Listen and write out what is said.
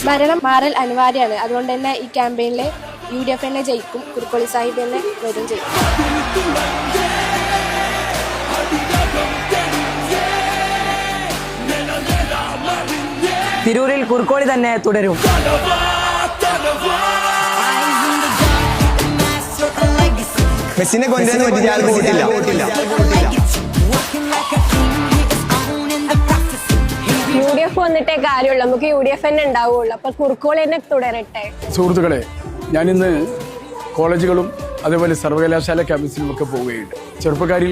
ഭരണം മാറൽ അനിവാര്യമാണ്. അതുകൊണ്ട് തന്നെ ഈ ക്യാമ്പയിനിൽ UDF തന്നെ ജയിക്കും, കുറുക്കോളി സാഹിബ് തന്നെ വരും ചെയ്യും. തിരൂരിൽ കുറുക്കോളി തന്നെ തുടരും. മെസ്സിനെ കൊണ്ടുവന്ന് പറ്റി ഞാൻ വോട്ടില്ല. UDF വന്നിട്ടേ കാര്യമുള്ളൂ, നമുക്ക് UDF തന്നെ ഉണ്ടാവുള്ളൂ. അപ്പൊ കുറുക്കോളി തന്നെ തുടരട്ടെ. സുഹൃത്തുക്കളെ, ഞാനിന്ന് കോളേജുകളും അതേപോലെ സർവകലാശാല ക്യാമ്പസിലും ഒക്കെ പോവുകയുണ്ട്. ചെറുപ്പക്കാരിൽ